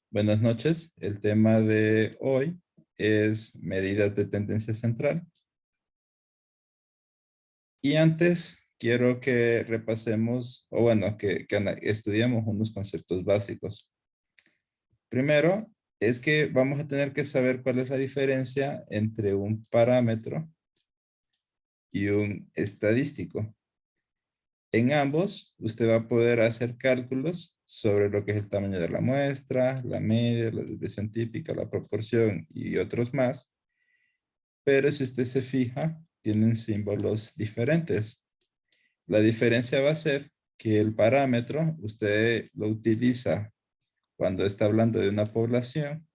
Buenas noches. El tema de hoy es medidas de tendencia central. Y antes quiero que repasemos, o bueno, que estudiemos unos conceptos básicos. Primero, es que vamos a tener que saber cuál es la diferencia entre un parámetro y un estadístico. En ambos, usted va a poder hacer cálculos sobre lo que es el tamaño de la muestra, la media, la desviación típica, la proporción y otros más. Pero si usted se fija, tienen símbolos diferentes. La diferencia va a ser que el parámetro usted lo utiliza cuando está hablando de una población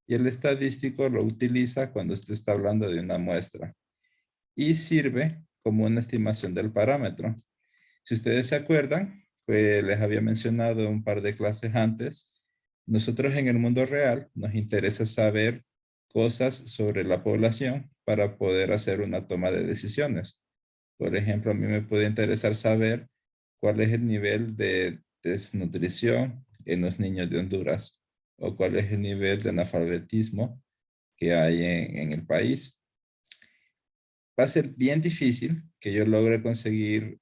y el estadístico lo utiliza cuando usted está hablando de una muestra y sirve como una estimación del parámetro. Si ustedes se acuerdan, les había mencionado un par de clases antes, nosotros en el mundo real nos interesa saber cosas sobre la población para poder hacer una toma de decisiones. Por ejemplo, a mí me puede interesar saber cuál es el nivel de desnutrición en los niños de Honduras o cuál es el nivel de analfabetismo que hay en el país. Va a ser bien difícil que yo logre conseguir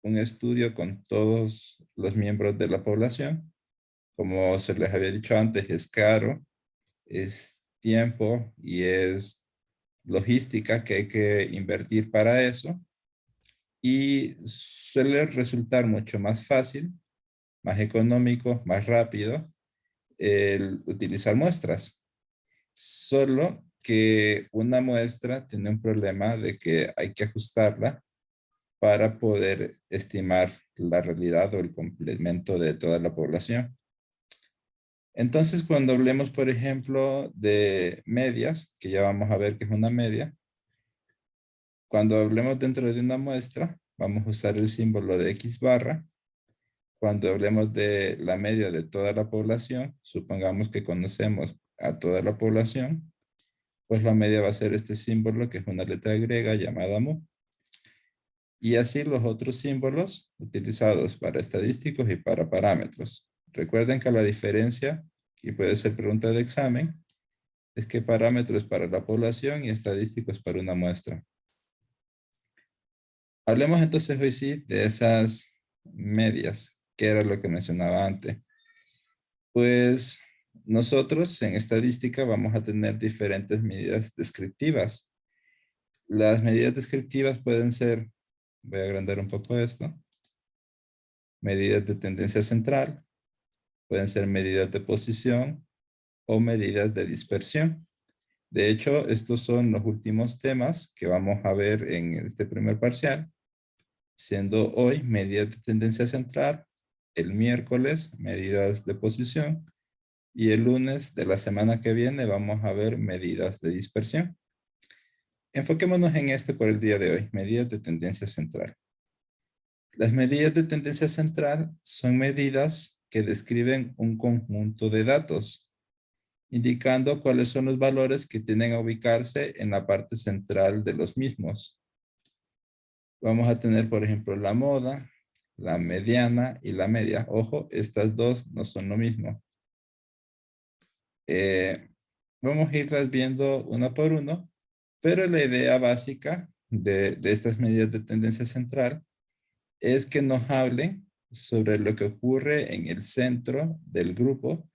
un estudio con todos los miembros de la población. Como se les había dicho antes, es caro, es tiempo y es logística que hay que invertir para eso. Y suele resultar mucho más fácil, más económico, más rápido el utilizar muestras. Solo que una muestra tiene un problema de que hay que ajustarla para poder estimar la realidad o el complemento de toda la población. Entonces, cuando hablemos, por ejemplo, de medias, que ya vamos a ver que es una media, cuando hablemos dentro de una muestra, vamos a usar el símbolo de X barra. Cuando hablemos de la media de toda la población, supongamos que conocemos a toda la población, pues la media va a ser este símbolo que es una letra griega llamada mu. Y así los otros símbolos utilizados para estadísticos y para parámetros. Recuerden que la diferencia, y puede ser pregunta de examen, es que parámetro es para la población y estadístico es para una muestra. Hablemos entonces hoy sí de esas medias, que era lo que mencionaba antes. Pues nosotros en estadística vamos a tener diferentes medidas descriptivas. Las medidas descriptivas pueden ser, voy a agrandar un poco esto, medidas de tendencia central, pueden ser medidas de posición o medidas de dispersión. De hecho, estos son los últimos temas que vamos a ver en este primer parcial, siendo hoy medidas de tendencia central, el miércoles medidas de posición y el lunes de la semana que viene vamos a ver medidas de dispersión. Enfoquémonos en este por el día de hoy, medidas de tendencia central. Las medidas de tendencia central son medidas que describen un conjunto de datos, indicando cuáles son los valores que tienen a ubicarse en la parte central de los mismos. Vamos a tener, por ejemplo, la moda, la mediana y la media. Ojo, estas dos no son lo mismo. Vamos a irlas viendo uno por uno, pero la idea básica de estas medidas de tendencia central es que nos hablen sobre lo que ocurre en el centro del grupo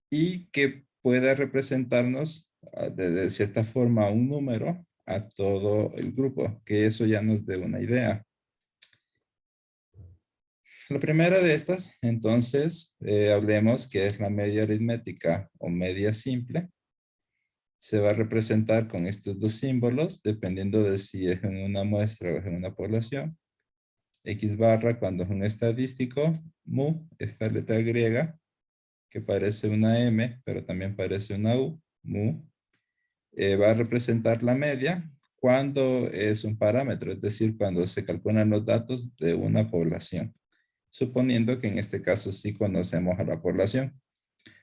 y que pueda representarnos de cierta forma un número a todo el grupo, que eso ya nos dé una idea. La primera de estas, entonces, hablemos que es la media aritmética o media simple. Se va a representar con estos dos símbolos, dependiendo de si es en una muestra o es en una población. X barra cuando es un estadístico, mu, esta letra griega, que parece una M, pero también parece una U, mu, va a representar la media cuando es un parámetro, es decir, cuando se calculan los datos de una población, suponiendo que en este caso sí conocemos a la población.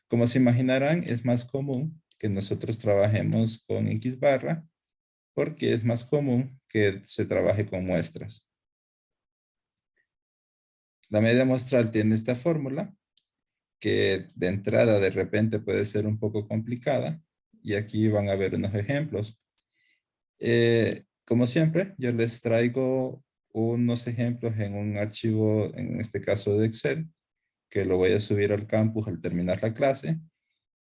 Como se imaginarán, es más común que nosotros trabajemos con X barra porque es más común que se trabaje con muestras. La media muestral tiene esta fórmula que de entrada de repente puede ser un poco complicada. Y aquí van a ver unos ejemplos. Como siempre, yo les traigo unos ejemplos en un archivo, en este caso de Excel, que lo voy a subir al campus al terminar la clase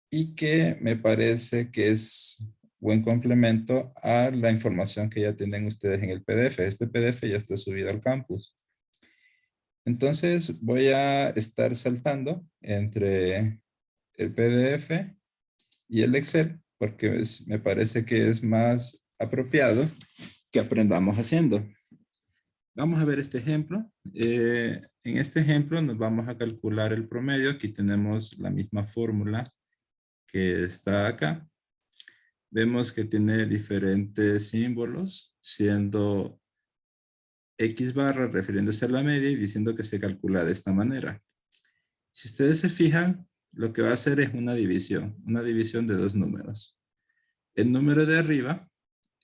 y que me parece que es buen complemento a la información que ya tienen ustedes en el PDF. Este PDF ya está subido al campus. Entonces voy a estar saltando entre el PDF y el Excel porque me parece que es más apropiado que aprendamos haciendo. Vamos a ver este ejemplo. En este ejemplo nos vamos a calcular el promedio. Aquí tenemos la misma fórmula que está acá. Vemos que tiene diferentes símbolos, siendo X barra refiriéndose a la media y diciendo que se calcula de esta manera. Si ustedes se fijan, lo que va a hacer es una división de dos números. El número de arriba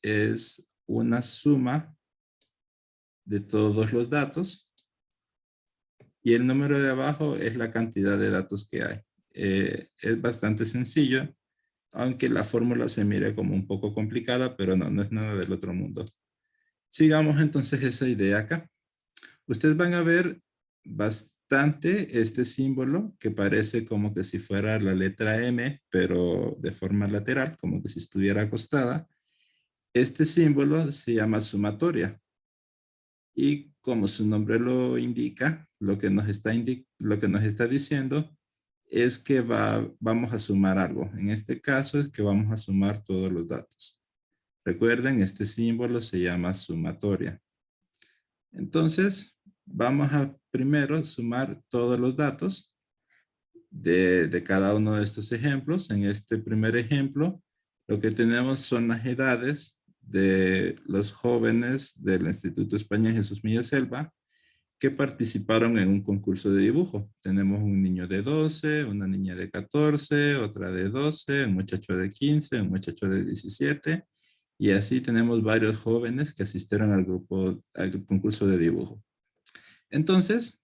es una suma de todos los datos y el número de abajo es la cantidad de datos que hay. Es bastante sencillo, aunque la fórmula se mire como un poco complicada, pero no es nada del otro mundo. Sigamos entonces esa idea acá. Ustedes van a ver bastante este símbolo que parece como que si fuera la letra M, pero de forma lateral, como que si estuviera acostada. Este símbolo se llama sumatoria. Y como su nombre lo indica, lo que nos está diciendo es que vamos a sumar algo. En este caso es que vamos a sumar todos los datos. Recuerden, este símbolo se llama sumatoria. Entonces, vamos a primero sumar todos los datos de cada uno de estos ejemplos. En este primer ejemplo, lo que tenemos son las edades de los jóvenes del Instituto España Jesús Milla Selva que participaron en un concurso de dibujo. Tenemos un niño de 12, una niña de 14, otra de 12, un muchacho de 15, un muchacho de 17, y así tenemos varios jóvenes que asistieron al concurso de dibujo. Entonces,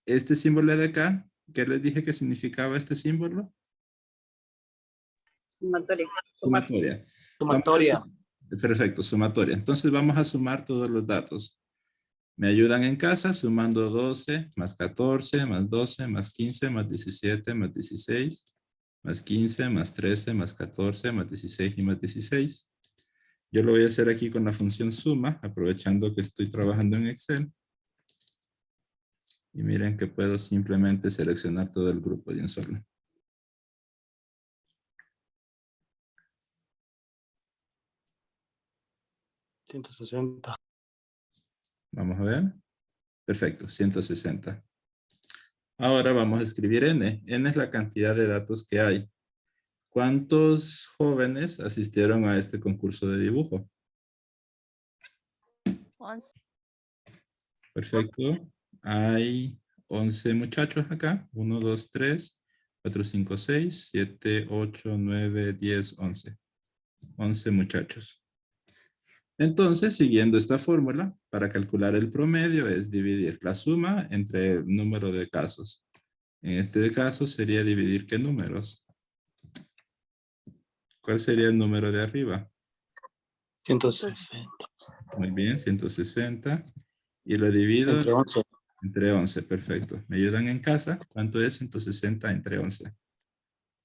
este símbolo de acá, ¿qué les dije que significaba este símbolo? Sumatoria. Sumatoria. Sumatoria. Perfecto, sumatoria. Entonces vamos a sumar todos los datos. Me ayudan en casa sumando 12 más 14 más 12 más 15 más 17 más 16 más 15 más 13 más 14 más 16 y más 16. Yo lo voy a hacer aquí con la función suma, aprovechando que estoy trabajando en Excel. Y miren que puedo simplemente seleccionar todo el grupo de un solo. $160. Vamos a ver. Perfecto, 160. Ahora vamos a escribir n. N es la cantidad de datos que hay. ¿Cuántos jóvenes asistieron a este concurso de dibujo? 11. Perfecto. Hay 11 muchachos acá. 1, 2, 3, 4, 5, 6, 7, 8, 9, 10, 11. 11 muchachos. Entonces, siguiendo esta fórmula, para calcular el promedio es dividir la suma entre el número de casos. En este caso sería dividir ¿qué números? ¿Cuál sería el número de arriba? 160. Muy bien, 160. Y lo divido Entre 11. entre 11. Perfecto. ¿Me ayudan en casa? ¿Cuánto es 160 entre 11?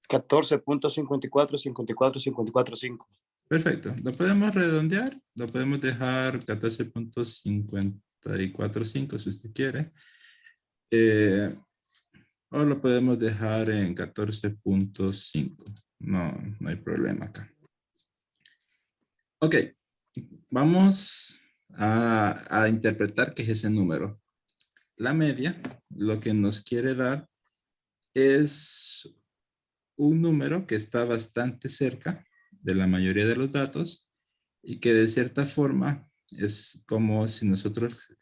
14.54, 54, 54, 5. Perfecto. Lo podemos redondear. Lo podemos dejar 14.545 si usted quiere. O lo podemos dejar en 14.5. No hay problema acá. Ok. Vamos a interpretar qué es ese número. La media, lo que nos quiere dar es un número que está bastante cerca de la mayoría de los datos y que de cierta forma es como si nosotros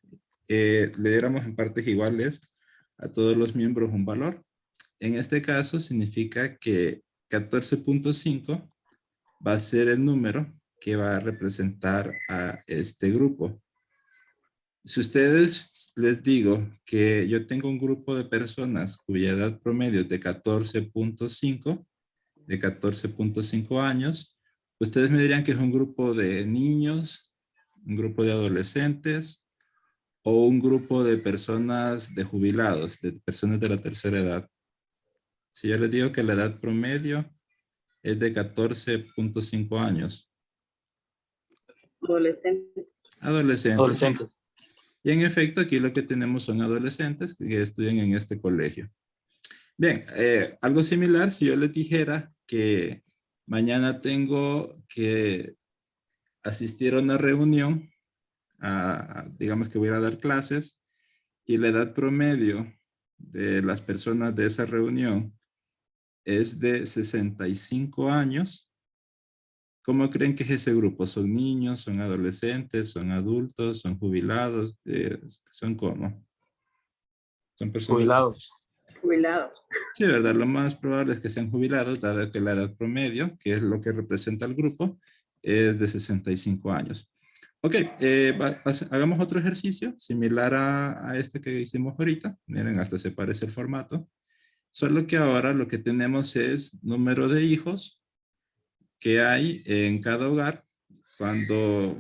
le diéramos en partes iguales a todos los miembros un valor. En este caso significa que 14.5 va a ser el número que va a representar a este grupo. Si ustedes les digo que yo tengo un grupo de personas cuya edad promedio es de 14.5 años, ustedes me dirían que es un grupo de niños, un grupo de adolescentes o un grupo de personas de jubilados, de personas de la tercera edad. Si yo les digo que la edad promedio es de 14.5 años. Adolescente. Adolescentes. Adolescente. Y en efecto, aquí lo que tenemos son adolescentes que estudian en este colegio. Bien, algo similar si yo les dijera que mañana tengo que asistir a una reunión, digamos que voy a ir a dar clases, y la edad promedio de las personas de esa reunión es de 65 años. ¿Cómo creen que es ese grupo? ¿Son niños, son adolescentes, son adultos, son jubilados? ¿Son cómo? Son personas... Jubilados. Jubilados. Sí, ¿verdad? Lo más probable es que sean jubilados, dado que la edad promedio, que es lo que representa el grupo, es de 65 años. Ok, hagamos otro ejercicio similar a este que hicimos ahorita. Miren, hasta se parece el formato. Solo que ahora lo que tenemos es número de hijos que hay en cada hogar cuando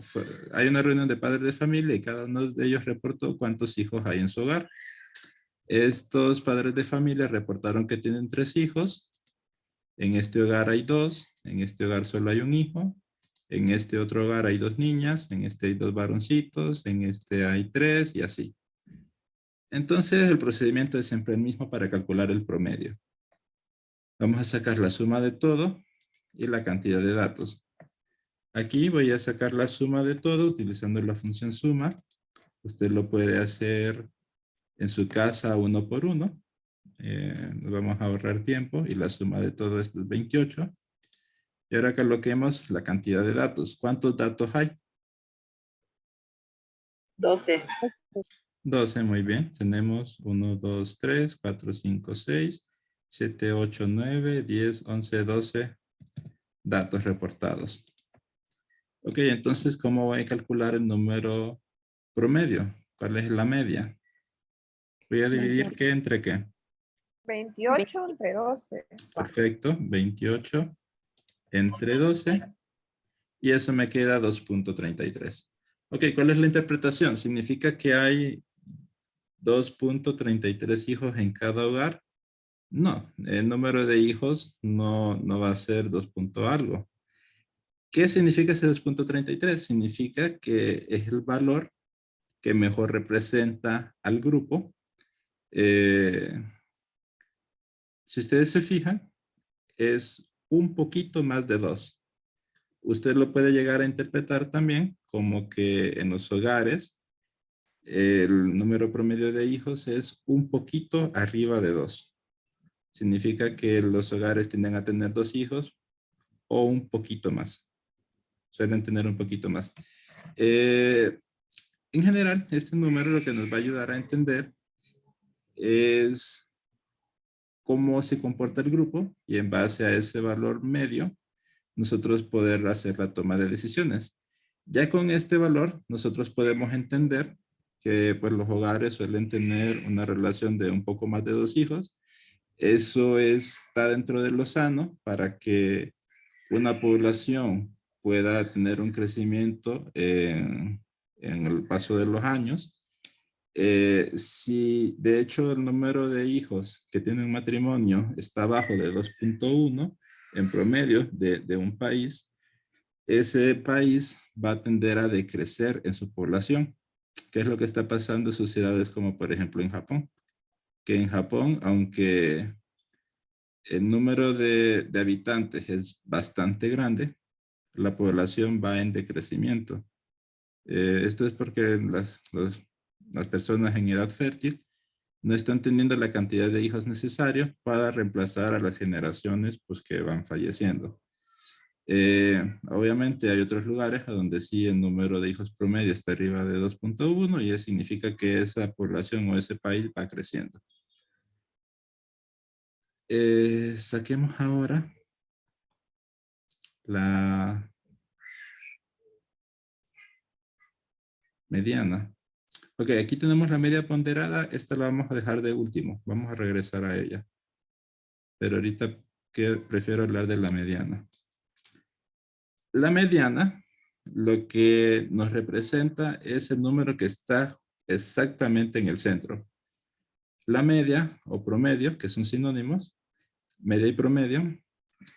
hay una reunión de padres de familia y cada uno de ellos reportó cuántos hijos hay en su hogar. Estos padres de familia reportaron que tienen 3 hijos. En este hogar hay 2, en este hogar solo hay un hijo, en este otro hogar hay 2 niñas, en este hay 2 varoncitos, en este hay 3 y así. Entonces el procedimiento es siempre el mismo para calcular el promedio. Vamos a sacar la suma de todo y la cantidad de datos. Aquí voy a sacar la suma de todo utilizando la función suma. Usted lo puede hacer en su casa uno por uno. Nos vamos a ahorrar tiempo y la suma de todo esto es 28. Y ahora coloquemos la cantidad de datos. ¿Cuántos datos hay? 12. 12, muy bien. Tenemos 1, 2, 3, 4, 5, 6, 7, 8, 9, 10, 11, 12 datos reportados. Ok, entonces, ¿cómo voy a calcular el número promedio? ¿Cuál es la media? Voy a dividir ¿qué entre qué? 28 entre 12. Perfecto, 28 entre 12. Y eso me queda 2.33. Ok, ¿cuál es la interpretación? ¿Significa que hay 2.33 hijos en cada hogar? No, el número de hijos no va a ser 2 algo. ¿Qué significa ese 2.33? Significa que es el valor que mejor representa al grupo. Si ustedes se fijan, es un poquito más de 2. Usted lo puede llegar a interpretar también como que en los hogares el número promedio de hijos es un poquito arriba de 2. Significa que los hogares tienden a tener 2 hijos o un poquito más. Suelen tener un poquito más. En general, este número lo que nos va a ayudar a entender es cómo se comporta el grupo y en base a ese valor medio, nosotros poder hacer la toma de decisiones. Ya con este valor, nosotros podemos entender que pues, los hogares suelen tener una relación de un poco más de 2 hijos. Eso está dentro de lo sano para que una población pueda tener un crecimiento en el paso de los años. Si de hecho el número de hijos que tienen matrimonio está abajo de 2.1 en promedio de un país, ese país va a tender a decrecer en su población. ¿Qué es lo que está pasando en sociedades como por ejemplo en Japón? Que en Japón, aunque el número de habitantes es bastante grande, la población va en decrecimiento. Esto es porque las personas en edad fértil no están teniendo la cantidad de hijos necesario para reemplazar a las generaciones pues, que van falleciendo. Obviamente hay otros lugares a donde sí el número de hijos promedio está arriba de 2.1 y eso significa que esa población o ese país va creciendo. Saquemos ahora la mediana. Ok, aquí tenemos la media ponderada. Esta la vamos a dejar de último. Vamos a regresar a ella. Pero ahorita prefiero hablar de la mediana. La mediana, lo que nos representa es el número que está exactamente en el centro. La media o promedio, que son sinónimos, media y promedio,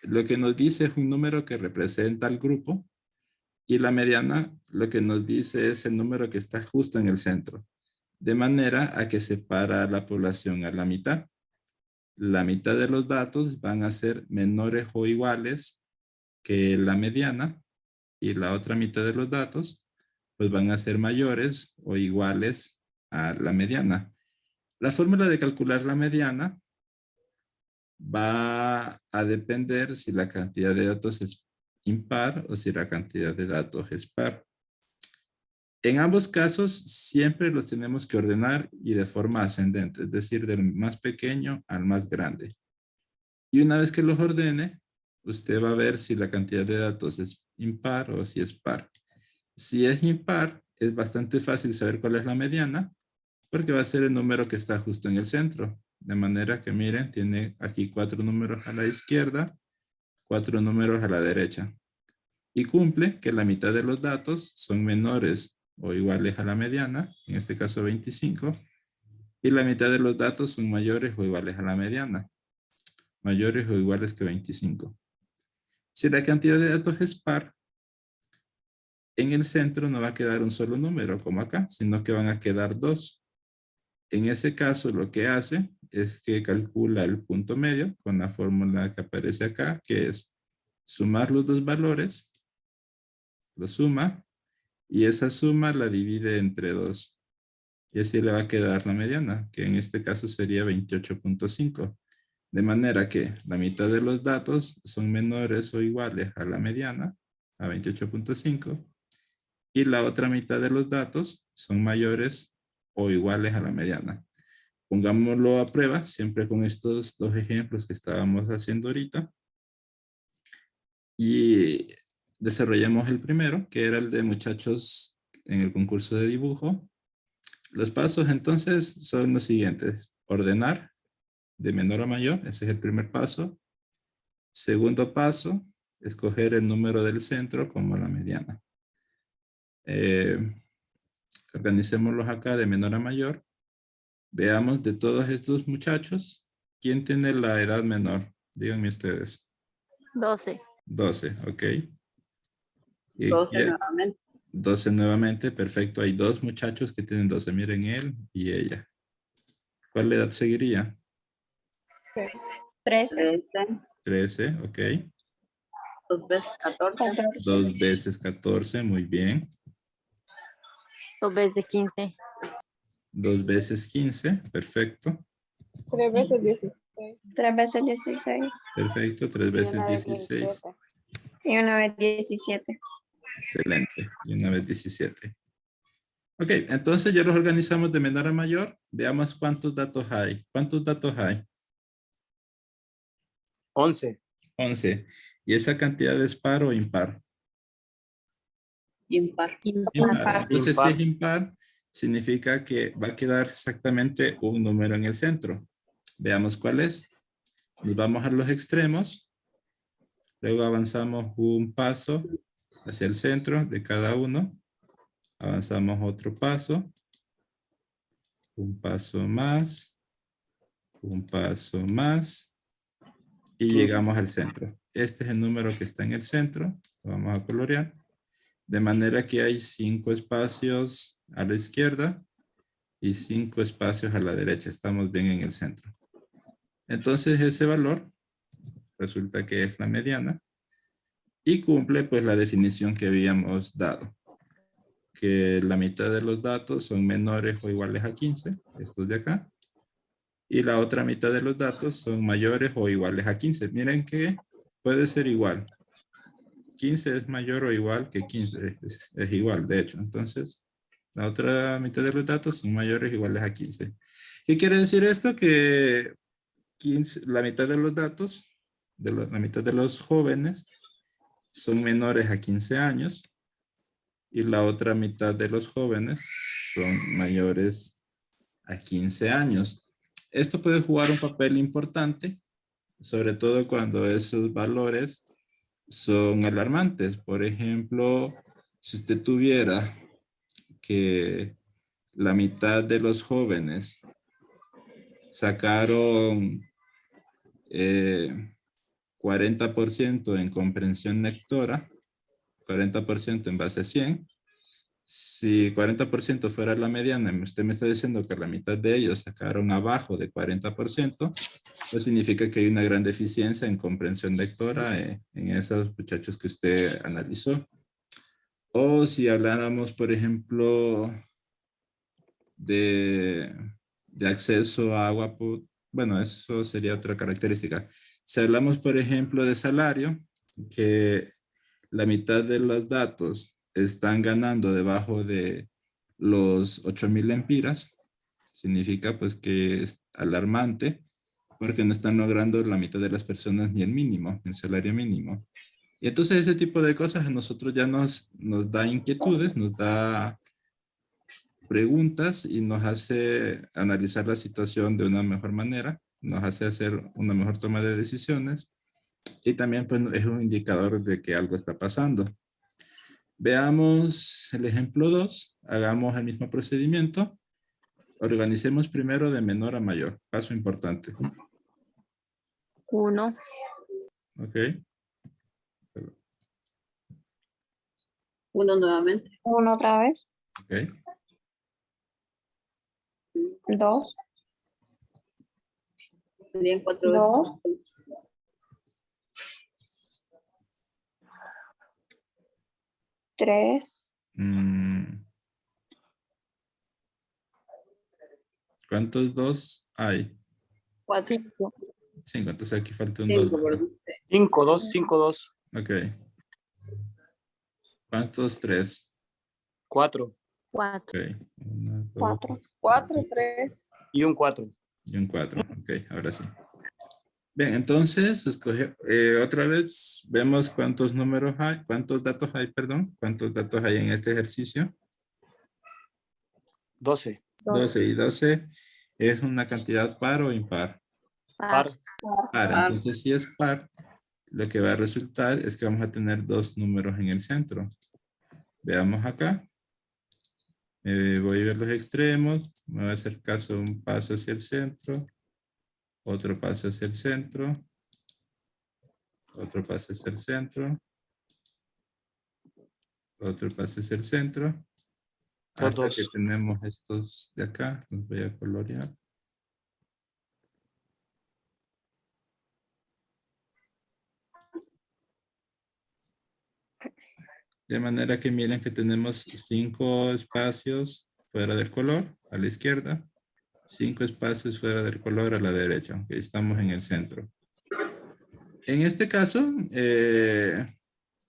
lo que nos dice es un número que representa al grupo, y la mediana lo que nos dice es el número que está justo en el centro, de manera a que separa a la población a la mitad. La mitad de los datos van a ser menores o iguales que la mediana, y la otra mitad de los datos pues van a ser mayores o iguales a la mediana. La fórmula de calcular la mediana va a depender si la cantidad de datos es impar o si la cantidad de datos es par. En ambos casos siempre los tenemos que ordenar y de forma ascendente, es decir, del más pequeño al más grande. Y una vez que los ordene, usted va a ver si la cantidad de datos es impar o si es par. Si es impar, es bastante fácil saber cuál es la mediana, porque va a ser el número que está justo en el centro. De manera que miren, tiene aquí 4 números a la izquierda, 4 números a la derecha. Y cumple que la mitad de los datos son menores o iguales a la mediana, en este caso 25, y la mitad de los datos son mayores o iguales a la mediana, mayores o iguales que 25. Si la cantidad de datos es par, en el centro no va a quedar un solo número como acá, sino que van a quedar 2. En ese caso lo que hace es que calcula el punto medio con la fórmula que aparece acá, que es sumar los dos valores, lo suma, y esa suma la divide entre 2. Y así le va a quedar la mediana, que en este caso sería 28.5. De manera que la mitad de los datos son menores o iguales a la mediana, a 28.5, y la otra mitad de los datos son mayores o iguales a la mediana. Pongámoslo a prueba, siempre con estos dos ejemplos que estábamos haciendo ahorita. Y desarrollamos el primero, que era el de muchachos en el concurso de dibujo. Los pasos entonces son los siguientes. Ordenar de menor a mayor, ese es el primer paso. Segundo paso, escoger el número del centro como la mediana. Organicémoslos acá de menor a mayor. Veamos de todos estos muchachos, ¿quién tiene la edad menor? Díganme ustedes. 12. 12, ok. ¿Y 12 nuevamente. 12 nuevamente, perfecto. Hay 2 muchachos que tienen 12. Miren él y ella. ¿Cuál edad seguiría? 13. 13, ok. 2 veces 14. 2 veces 14, muy bien. 2 veces 15. 2 veces 15, perfecto. 3 veces 16. 3 veces 16. Perfecto, 3 veces 16. Y una vez 17. Excelente. Y una vez 17. Ok, entonces ya los organizamos de menor a mayor. Veamos cuántos datos hay. ¿Cuántos datos hay? 11. 11. ¿Y esa cantidad es par o impar? Impar. Impar. Entonces, si Impar. es impar, significa que va a quedar exactamente un número en el centro. Veamos cuál es. Nos vamos a los extremos. Luego avanzamos un paso hacia el centro de cada uno. Avanzamos otro paso. Un paso más. Un paso más. Y llegamos al centro. Este es el número que está en el centro. Lo vamos a colorear. De manera que hay 5 espacios a la izquierda y 5 espacios a la derecha. Estamos bien en el centro. Entonces ese valor resulta que es la mediana y cumple pues la definición que habíamos dado. Que la mitad de los datos son menores o iguales a 15, estos de acá. Y la otra mitad de los datos son mayores o iguales a 15. Miren que puede ser igual. 15 es mayor o igual que 15, es igual, de hecho. Entonces, la otra mitad de los datos son mayores o iguales a 15. ¿Qué quiere decir esto? Que 15, la mitad de los datos, la mitad de los jóvenes son menores a 15 años y la otra mitad de los jóvenes son mayores a 15 años. Esto puede jugar un papel importante, sobre todo cuando esos valores son alarmantes. Por ejemplo, si usted tuviera que la mitad de los jóvenes sacaron 40% en comprensión lectora, 40% en base a 100. Si 40% fuera la mediana, usted me está diciendo que la mitad de ellos sacaron abajo de 40%, pues significa que hay una gran deficiencia en comprensión lectora en esos muchachos que usted analizó. O si habláramos, por ejemplo, de acceso a agua, bueno, eso sería otra característica. Si hablamos, por ejemplo, de salario, que la mitad de los datos están ganando debajo de los 8,000 lempiras, significa pues que es alarmante porque no están logrando la mitad de las personas ni el mínimo, el salario mínimo. Y entonces ese tipo de cosas a nosotros ya nos da inquietudes, nos da preguntas y nos hace analizar la situación de una mejor manera, nos hace hacer una mejor toma de decisiones y también pues es un indicador de que algo está pasando. Veamos el ejemplo 2, hagamos el mismo procedimiento, organicemos primero de menor a mayor, paso importante. 1, Ok, 1 nuevamente. 1 otra vez. ok, 2, Serían 4 2, 3, ¿cuántos 2 hay? 4. 5, 5, entonces aquí falta un 2. 5, perdón. 5, 2, 5, 2. Ok. ¿Cuántos 3? 4 4, Ok. 1, 2, 4. 4, 3. y un 4. y un 4. Ok, ahora sí. Bien, entonces, escoge, otra vez, vemos cuántos números hay, cuántos datos hay, perdón, cuántos datos hay en este ejercicio. 12. 12 y 12 es una cantidad par o impar. Par. Par, Par. entonces si es par, lo que va a resultar es que vamos a tener dos números en el centro. Veamos acá. Voy a ver los extremos, me voy a hacer caso un paso hacia el centro, otro paso hacia el centro, otro paso hacia el centro, otro paso hacia el centro, hasta Dos. que tenemos estos de acá, los voy a colorear. De manera que miren que tenemos 5 espacios fuera del color a la izquierda, 5 espacios fuera del color a la derecha, aunque estamos en el centro. En este caso,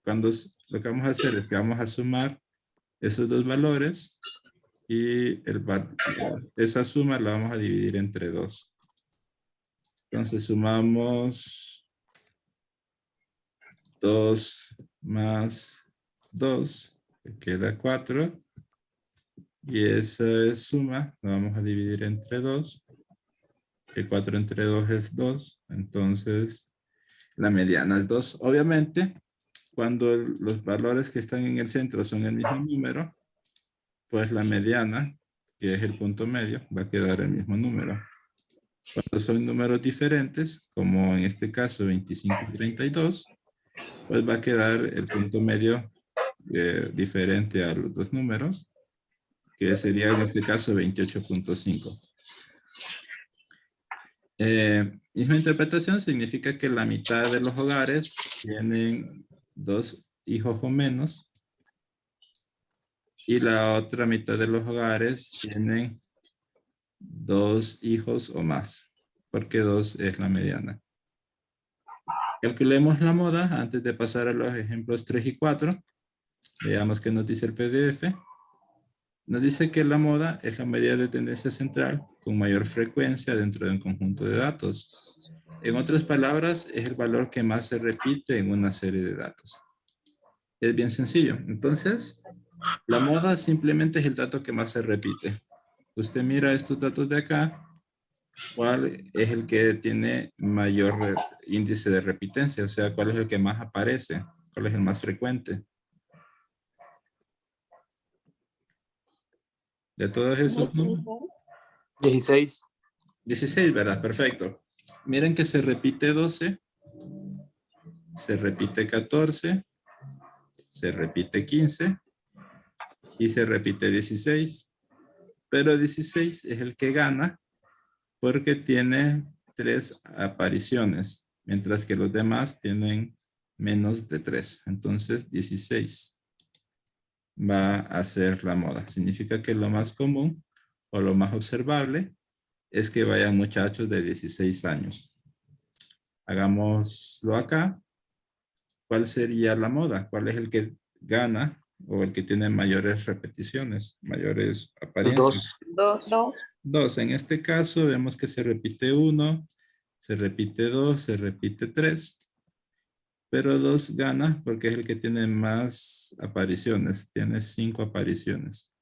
cuando lo que vamos a hacer es que vamos a sumar esos dos valores y esa suma la vamos a dividir entre 2. Entonces sumamos 2 más 2, que queda 4. Y esa suma la vamos a dividir entre 2. Que 4 entre 2 es 2. Entonces la mediana es 2. Obviamente, cuando los valores que están en el centro son el mismo número, pues la mediana, que es el punto medio, va a quedar el mismo número. Cuando son números diferentes, como en este caso 25 y 32, pues va a quedar el punto medio diferente a los dos números, que sería en este caso 28.5. Misma interpretación significa que la mitad de los hogares tienen 2 hijos o menos y la otra mitad de los hogares tienen 2 hijos o más, porque 2 es la mediana. Calculemos la moda antes de pasar a los ejemplos 3 y 4. Veamos qué nos dice el PDF. Nos dice que la moda es la medida de tendencia central con mayor frecuencia dentro de un conjunto de datos. En otras palabras, es el valor que más se repite en una serie de datos. Es bien sencillo. Entonces, La moda simplemente es el dato que más se repite. Usted mira estos datos de acá, ¿cuál es el que tiene mayor índice de repitencia? O sea, ¿cuál es el que más aparece? ¿Cuál es el más frecuente? De todos esos números. 16. 16, ¿verdad? Perfecto. Miren que se repite 12, se repite 14, se repite 15 y se repite 16. Pero 16 es el que gana porque tiene 3 apariciones, mientras que los demás tienen menos de 3. Entonces 16 va a ser la moda. Significa que lo más común o lo más observable es que vayan muchachos de 16 años. Hagámoslo acá. ¿Cuál sería la moda? ¿Cuál es el que gana o el que tiene mayores repeticiones, mayores apariencias? 2. 2. 2. En este caso vemos que se repite 1, se repite 2, se repite 3. Pero 2 gana porque es el que tiene más apariciones. Tiene 5 apariciones.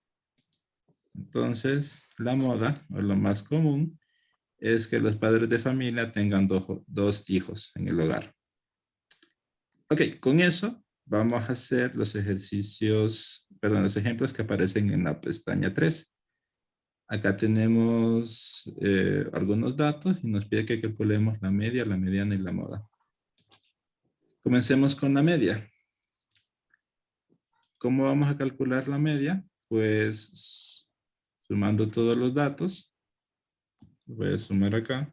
Entonces, la moda o lo más común es que los padres de familia tengan dos hijos en el hogar. Ok, con eso vamos a hacer los ejercicios, perdón, los ejemplos que aparecen en la pestaña 3. Acá tenemos algunos datos y nos pide que calculemos la media, la mediana y la moda. Comencemos con la media. ¿Cómo vamos a calcular la media? Pues sumando todos los datos. Voy a sumar acá.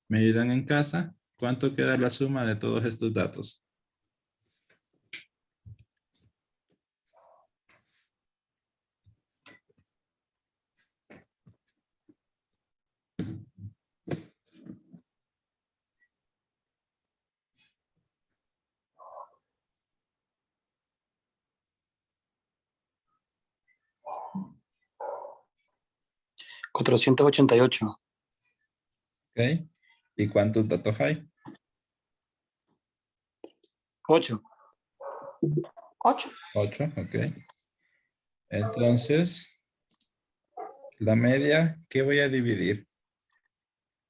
¿Me ayudan en casa? ¿Cuánto queda la suma de todos estos datos? $488. ¿Ok? ¿Y cuántos datos hay? 8. 8. 8, ok. Entonces, la media, ¿qué voy a dividir?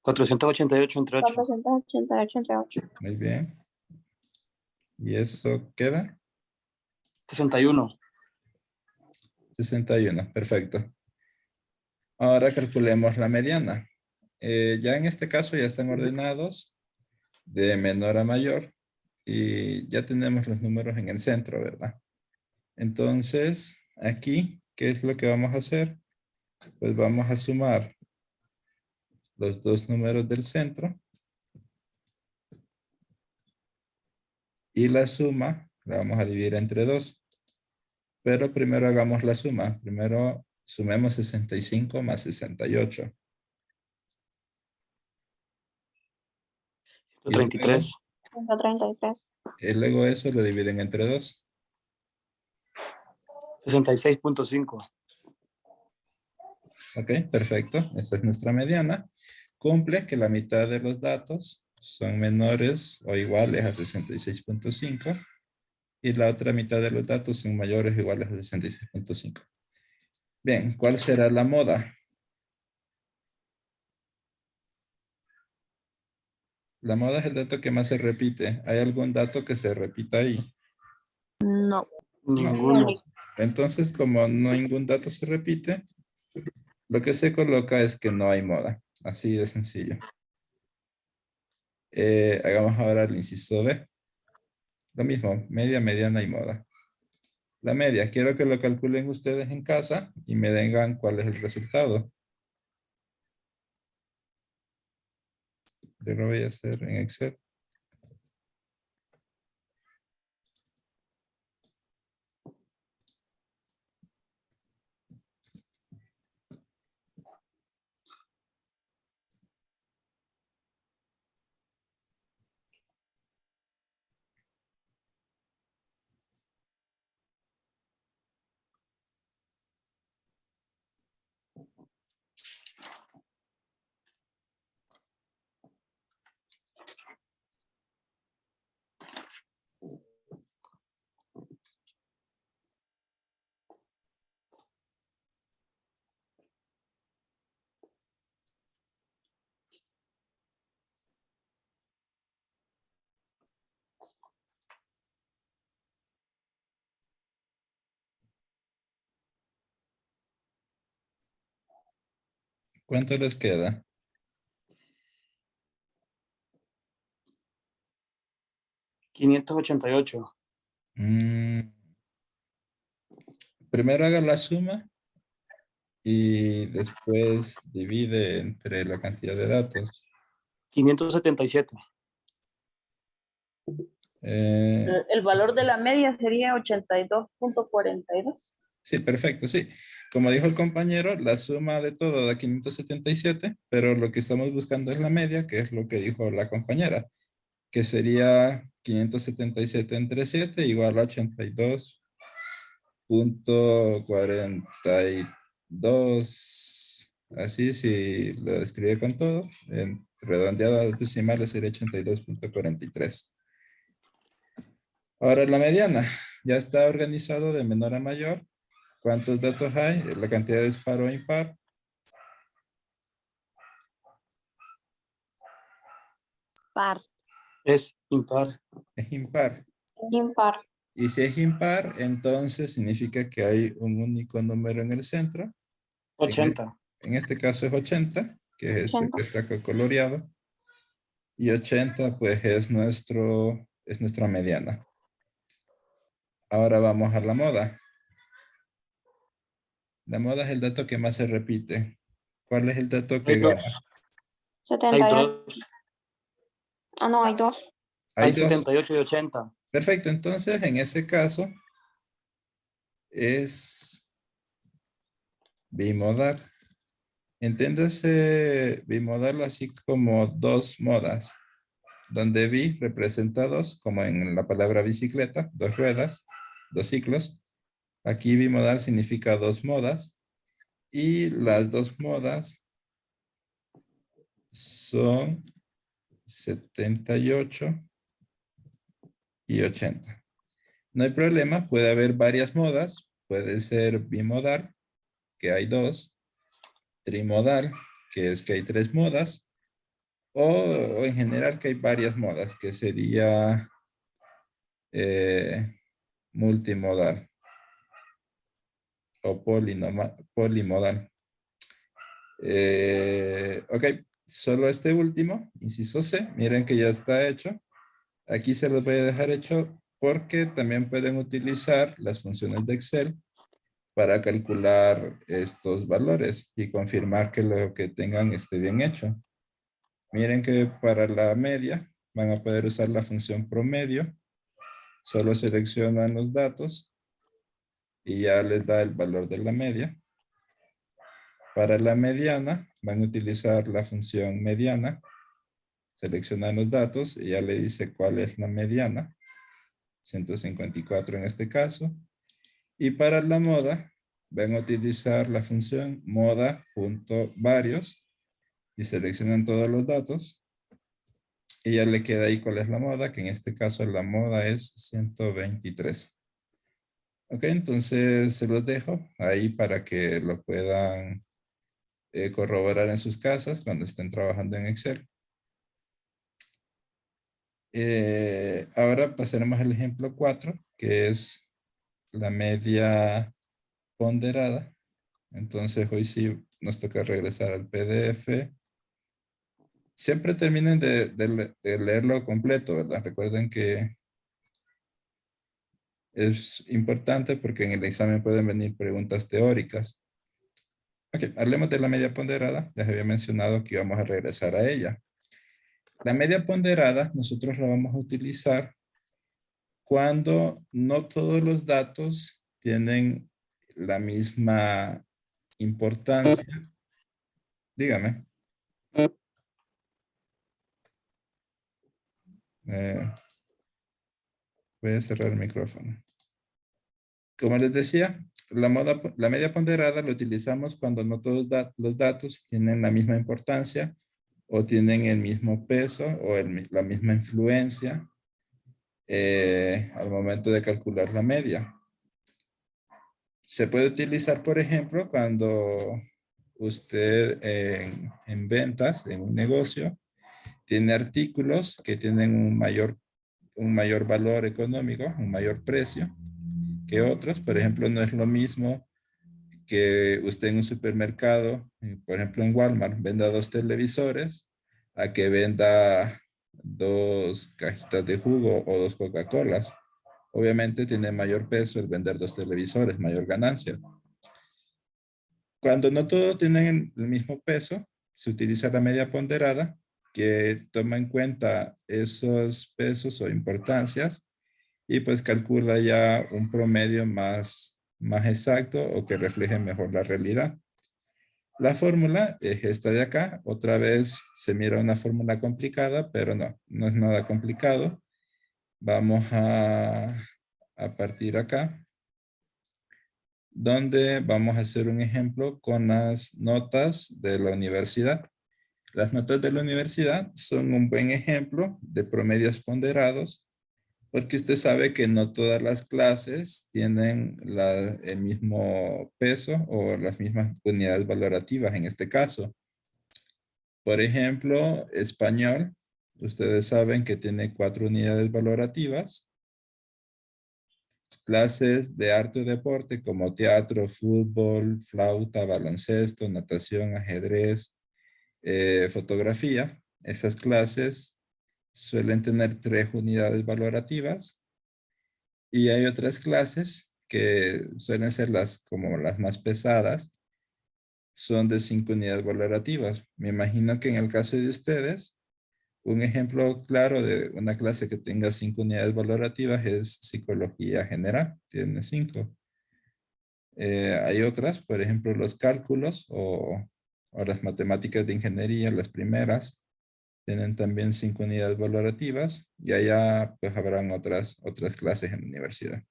488 entre 8. 488 entre 8. Muy bien. ¿Y eso queda? 61. 61, perfecto. Ahora calculemos la mediana. Ya en este caso ya están ordenados de menor a mayor y ya tenemos los números en el centro, ¿verdad? Entonces, aquí, ¿qué es lo que vamos a hacer? Pues vamos a sumar los dos números del centro y la suma la vamos a dividir entre 2. Pero primero hagamos la suma. Primero sumemos 65 más 68. Y luego, 133. 133. y luego eso lo dividen entre 2. 66.5. Ok, perfecto. Esa es nuestra mediana. Cumple que la mitad de los datos son menores o iguales a 66.5 y la otra mitad de los datos son mayores o iguales a 66.5. Bien, ¿cuál será la moda? La moda es el dato que más se repite. ¿Hay algún dato que se repita ahí? No. Ninguno. Entonces, como no ningún dato se repite, lo que se coloca es que no hay moda. Así de sencillo. Hagamos ahora el inciso B. Lo mismo, media, mediana y moda. La media, quiero que lo calculen ustedes en casa y me digan cuál es el resultado. Yo lo voy a hacer en Excel. ¿Cuánto les queda? $588. Primero haga la suma y después divide entre la cantidad de datos. 577. El valor de la media sería 82.42. Sí, perfecto, sí. Como dijo el compañero, la suma de todo da 577, pero lo que estamos buscando es la media, que es lo que dijo la compañera, que sería 577 entre 7 igual a 82.42. Así, si lo escribe con todo, en redondeado a decimales sería 82.43. Ahora la mediana, ya está organizado de menor a mayor. ¿Cuántos datos hay? La cantidad de dispar o impar. Par. Es impar. Es impar. Impar. Y si es impar, entonces significa que hay un único número en el centro. 80. En este caso es 80, que es este 80. que está coloreado. Y 80 pues es nuestra mediana. Ahora vamos a la moda. La moda es el dato que más se repite. ¿Cuál es el dato que Hay dos. gana? Hay 78. dos. Ah, no, hay dos. Hay Hay dos. 78 y 80. Perfecto, entonces en ese caso es bimodal. Entiéndase bimodal así como dos modas, donde bi representa dos, como en la palabra bicicleta, dos ruedas, dos ciclos. Aquí bimodal significa dos modas y las dos modas son 78 y 80. No hay problema, puede haber varias modas, puede ser bimodal, que hay dos, trimodal, que es que hay tres modas, o en general que hay varias modas, que sería multimodal o polimodal. Ok, solo este último, inciso C, miren que ya está hecho. Aquí se los voy a dejar hecho porque también pueden utilizar las funciones de Excel para calcular estos valores y confirmar que lo que tengan esté bien hecho. Miren que para la media van a poder usar la función promedio. Solo seleccionan los datos y ya les da el valor de la media. Para la mediana van a utilizar la función mediana. Seleccionan los datos y ya le dice cuál es la mediana. 154 en este caso. Y para la moda van a utilizar la función moda.varios y seleccionan todos los datos. Y ya le queda ahí cuál es la moda, que en este caso la moda es 123. Ok, entonces se los dejo ahí para que lo puedan corroborar en sus casas cuando estén trabajando en Excel. Ahora pasaremos al ejemplo 4, que es la media ponderada. Entonces hoy sí nos toca regresar al PDF. Siempre terminen de leerlo completo, ¿verdad? Recuerden que es importante porque en el examen pueden venir preguntas teóricas. Ok, hablemos de la media ponderada. Ya había mencionado que íbamos a regresar a ella. La media ponderada nosotros la vamos a utilizar cuando no todos los datos tienen la misma importancia. Dígame. Voy a cerrar el micrófono. Como les decía, la media ponderada la utilizamos cuando no todos los datos tienen la misma importancia o tienen el mismo peso o la misma influencia al momento de calcular la media. Se puede utilizar, por ejemplo, cuando usted en ventas, en un negocio, tiene artículos que tienen un mayor valor económico, un mayor precio que otros. Por ejemplo, no es lo mismo que usted en un supermercado, por ejemplo en Walmart, venda 2 televisores a que venda 2 cajitas de jugo o 2 Coca-Colas. Obviamente tiene mayor peso el vender 2 televisores, mayor ganancia. Cuando no todos tienen el mismo peso, se utiliza la media ponderada que toma en cuenta esos pesos o importancias y pues calcula ya un promedio más exacto o que refleje mejor la realidad. La fórmula es esta de acá. Otra vez se mira una fórmula complicada, pero no es nada complicado. Vamos a partir acá, donde vamos a hacer un ejemplo con las notas de la universidad. Las notas de la universidad son un buen ejemplo de promedios ponderados, porque usted sabe que no todas las clases tienen el mismo peso o las mismas unidades valorativas en este caso. Por ejemplo, español, ustedes saben que tiene 4 unidades valorativas. Clases de arte o deporte como teatro, fútbol, flauta, baloncesto, natación, ajedrez, fotografía. Esas clases suelen tener 3 unidades valorativas y hay otras clases que suelen ser como las más pesadas, son de 5 unidades valorativas. Me imagino que en el caso de ustedes, un ejemplo claro de una clase que tenga 5 unidades valorativas es psicología general, tiene 5. Hay otras, por ejemplo, los cálculos o las matemáticas de ingeniería, las primeras, tienen también 5 unidades valorativas y allá pues habrán otras clases en la universidad.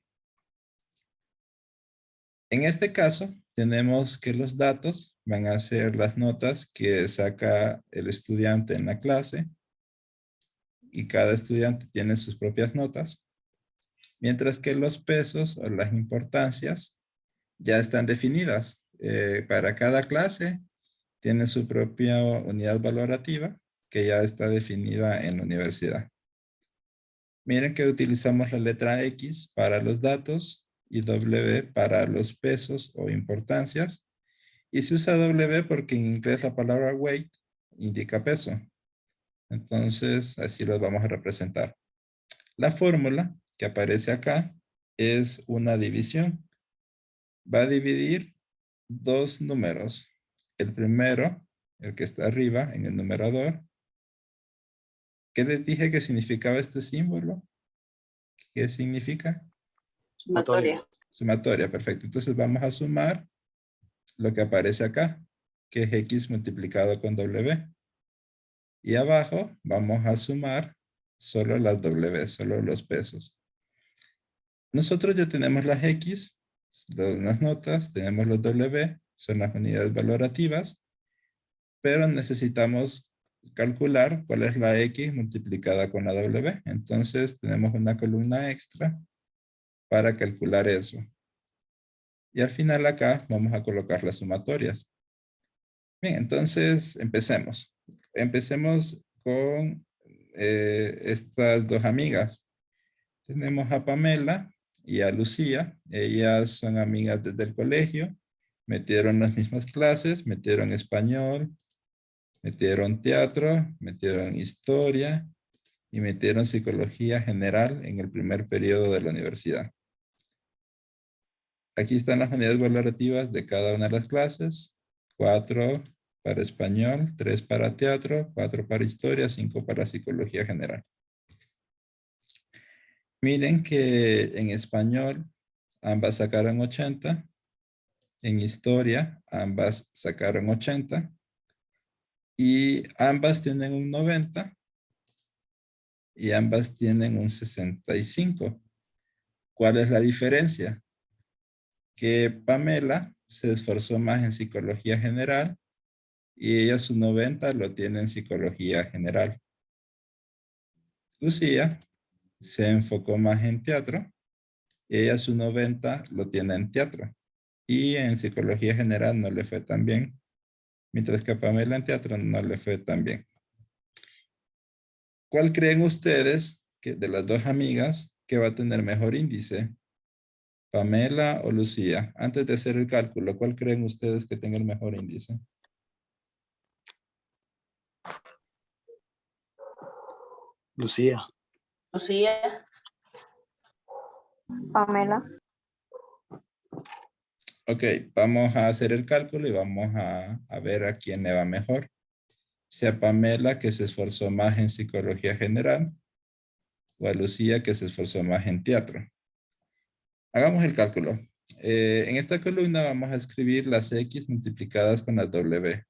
En este caso, tenemos que los datos van a ser las notas que saca el estudiante en la clase y cada estudiante tiene sus propias notas, mientras que los pesos o las importancias ya están definidas. Para cada clase tiene su propia unidad valorativa que ya está definida en la universidad. Miren que utilizamos la letra X para los datos y W para los pesos o importancias. Y se usa W porque en inglés la palabra weight indica peso. Entonces, así los vamos a representar. La fórmula que aparece acá es una división. Va a dividir 2 números. El primero, el que está arriba en el numerador. ¿Qué les dije que significaba este símbolo? ¿Qué significa? Sumatoria. Sumatoria, perfecto. Entonces vamos a sumar lo que aparece acá, que es X multiplicado con W. Y abajo vamos a sumar solo las W, solo los pesos. Nosotros ya tenemos las X, las notas, tenemos los W, son las unidades valorativas, pero necesitamos calcular cuál es la X multiplicada con la W. Entonces tenemos una columna extra para calcular eso. Y al final acá vamos a colocar las sumatorias. Bien, entonces empecemos. Empecemos con estas 2 amigas. Tenemos a Pamela y a Lucía. Ellas son amigas desde el colegio. Metieron las mismas clases, metieron español, metieron teatro, metieron historia y metieron psicología general en el primer periodo de la universidad. Aquí están las unidades valorativas de cada una de las clases. 4 para español, 3 para teatro, 4 para historia, 5 para psicología general. Miren que en español ambas sacaron 80. En historia ambas sacaron 80. Y ambas tienen un 90. Y ambas tienen un 65. ¿Cuál es la diferencia? Que Pamela se esforzó más en psicología general y ella su 90 lo tiene en psicología general. Lucía se enfocó más en teatro y ella su 90 lo tiene en teatro. Y en psicología general no le fue tan bien, mientras que a Pamela en teatro no le fue tan bien. ¿Cuál creen ustedes que de las 2 amigas que va a tener mejor índice? ¿Pamela o Lucía? Antes de hacer el cálculo, ¿cuál creen ustedes que tenga el mejor índice? Lucía. Lucía. Pamela. Ok, vamos a hacer el cálculo y vamos a ver a quién le va mejor. Sea Pamela, que se esforzó más en psicología general, o a Lucía, que se esforzó más en teatro. Hagamos el cálculo. En esta columna vamos a escribir las X multiplicadas con las W.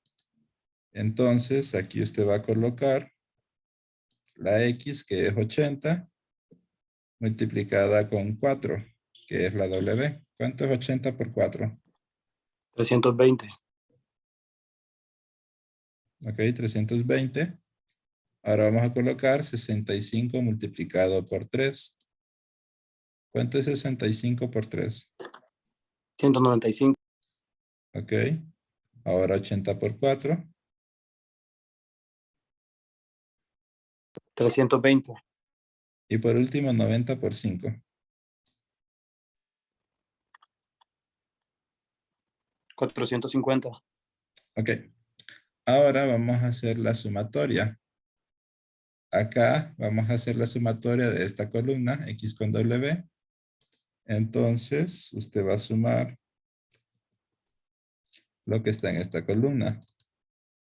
Entonces, aquí usted va a colocar la X, que es 80, multiplicada con 4, que es la W. ¿Cuánto es 80 por 4? 320. Ok, 320. Ahora vamos a colocar 65 multiplicado por 3. ¿Cuánto es 65 por 3? 195. Ok. Ahora 80 por 4. 320. Y por último 90 por 5. 450. Ok. Ahora vamos a hacer la sumatoria. Acá vamos a hacer la sumatoria de esta columna, X con W. Entonces, usted va a sumar lo que está en esta columna.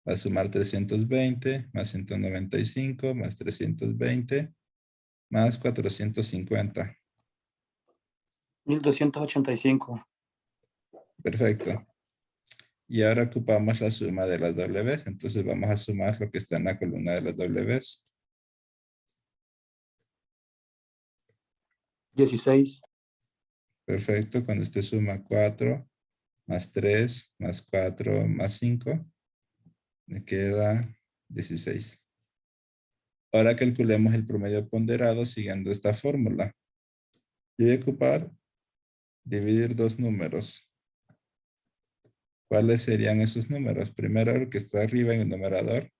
Va a sumar 320 más 195 más 320 más 450. 1285. Perfecto. Y ahora ocupamos la suma de las W. Entonces vamos a sumar lo que está en la columna de las W. 16. Perfecto. Cuando usted suma 4 más 3 más 4 más 5, me queda 16. Ahora calculemos el promedio ponderado siguiendo esta fórmula. Yo voy a ocupar dividir dos números. ¿Cuáles serían esos números? Primero, el que está arriba en el numerador.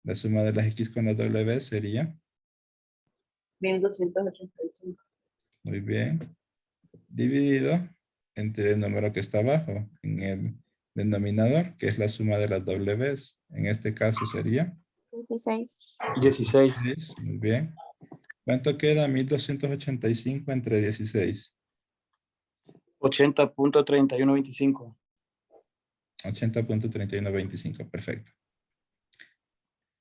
La suma de las X con las W sería. 1285. Muy bien. Dividido entre el número que está abajo, en el denominador, que es la suma de las W. En este caso sería. 16. 16. 16. Muy bien. ¿Cuánto queda? 1285 entre 16. 80.3125. 80.3125. Perfecto.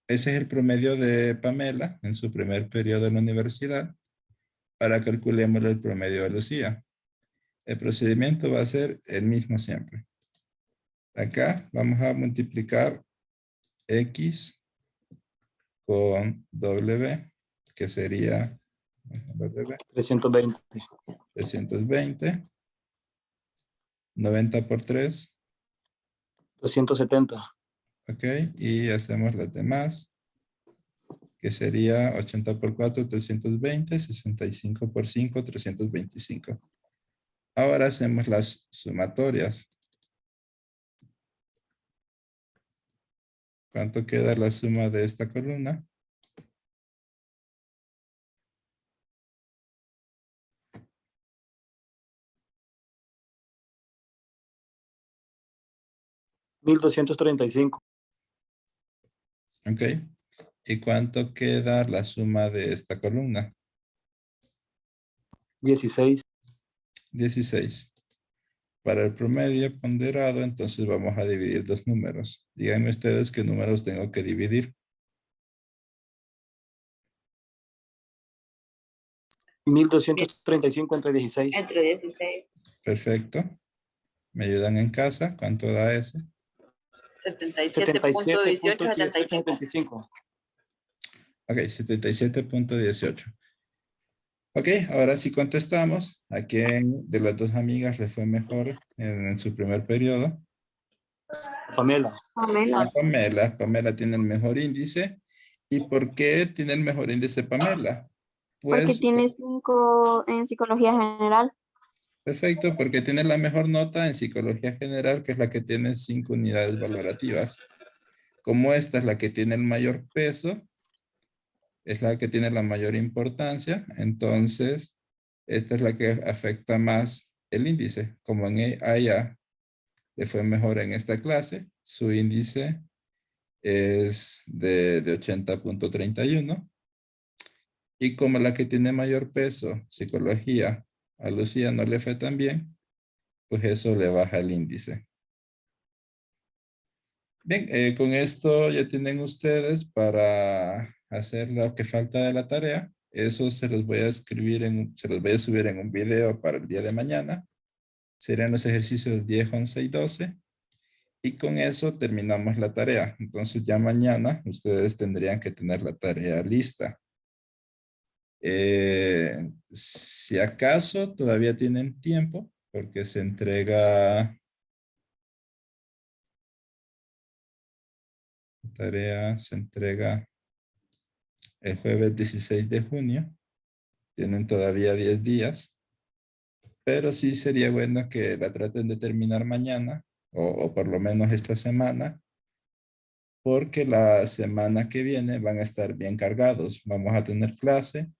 Ese es el promedio de Pamela en su primer periodo en la universidad. Ahora calculemos el promedio de Lucía. El procedimiento va a ser el mismo siempre. Acá vamos a multiplicar X con W, que sería W, 320. 320. 90 por 3. 270. Ok, y hacemos las demás, que sería 80 por 4, 320, 65 por 5, 325. Ahora hacemos las sumatorias. ¿Cuánto queda la suma de esta columna? $1,235. Ok. ¿Y cuánto queda la suma de esta columna? 16. 16. Para el promedio ponderado, entonces vamos a dividir dos números. Díganme ustedes qué números tengo que dividir. 1,235 entre 16. Entre 16. Perfecto. ¿Me ayudan en casa? ¿Cuánto da eso? 77.18, 75. 75. Ok, 77.18. Ok, ahora sí contestamos. ¿A quién de las dos amigas le fue mejor en su primer periodo? Pamela. Pamela. Pamela. Pamela tiene el mejor índice. ¿Y por qué tiene el mejor índice Pamela? Porque Pues, tiene 5 en psicología general. perfecto, porque tiene la mejor nota en psicología general, que es la que tiene 5 unidades valorativas. Como esta es la que tiene el mayor peso, es la que tiene la mayor importancia, entonces Esta es la que afecta más el índice. Como a ella le fue mejor en esta clase, su índice es de 80.31. Y como la que tiene mayor peso, psicología, a Lucía no le fue tan bien, pues eso le baja el índice. Bien, con esto ya tienen ustedes para hacer lo que falta de la tarea. Eso se los voy a escribir se los voy a subir en un video para el día de mañana. Serán los ejercicios 10, 11 y 12. Y con eso terminamos la tarea. Entonces ya mañana ustedes tendrían que tener la tarea lista. Si acaso todavía tienen tiempo, porque se entrega el jueves 16 de junio. Tienen todavía 10 días. Pero sí sería bueno que la traten de terminar mañana o por lo menos esta semana, porque la semana que viene van a estar bien cargados. Vamos a tener clase,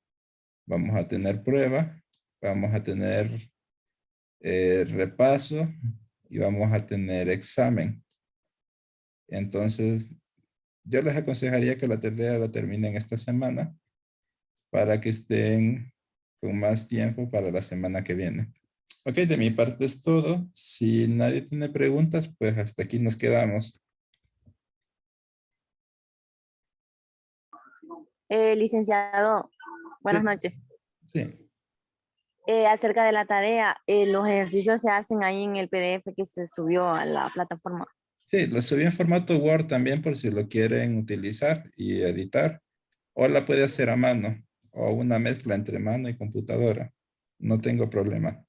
vamos a tener prueba, vamos a tener repaso y vamos a tener examen. Entonces, yo les aconsejaría que la tarea la terminen esta semana para que estén con más tiempo para la semana que viene. Ok, de mi parte es todo. Si nadie tiene preguntas, pues hasta aquí nos quedamos. Licenciado, buenas noches. Sí. Acerca de la tarea, los ejercicios se hacen ahí en el PDF que se subió a la plataforma. Sí, lo subí en formato Word también por si lo quieren utilizar y editar. O la puede hacer a mano o una mezcla entre mano y computadora. No tengo problema.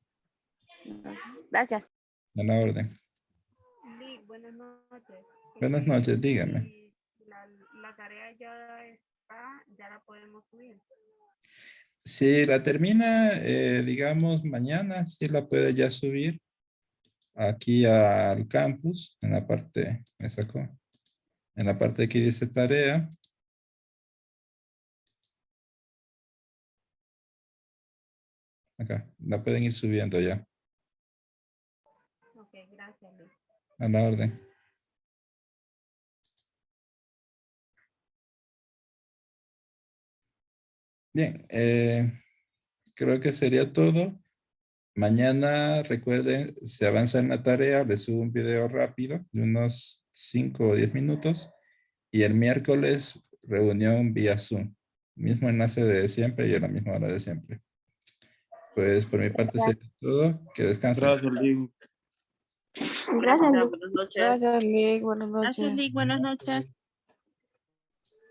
Gracias. A la orden. Buenas noches. Buenas noches, dígame. Si la tarea ya está, ya la podemos subir. Si la termina, digamos, mañana, sí la puede ya subir aquí al campus, en la parte, me sacó, en la parte que dice tarea. Acá, la pueden ir subiendo ya. Ok, gracias, Luis. A la orden. Bien, creo que sería todo. Mañana, recuerden, si avanza en la tarea, les subo un video rápido de unos 5 o 10 minutos. Y el miércoles, reunión vía Zoom. Mismo enlace de siempre y a la misma hora de siempre. Pues por mi parte sería todo. Que descansen. Gracias, Lee. Gracias, Lick. Buenas noches. Gracias, Lick. Buenas noches. Gracias, Lick. Buenas noches.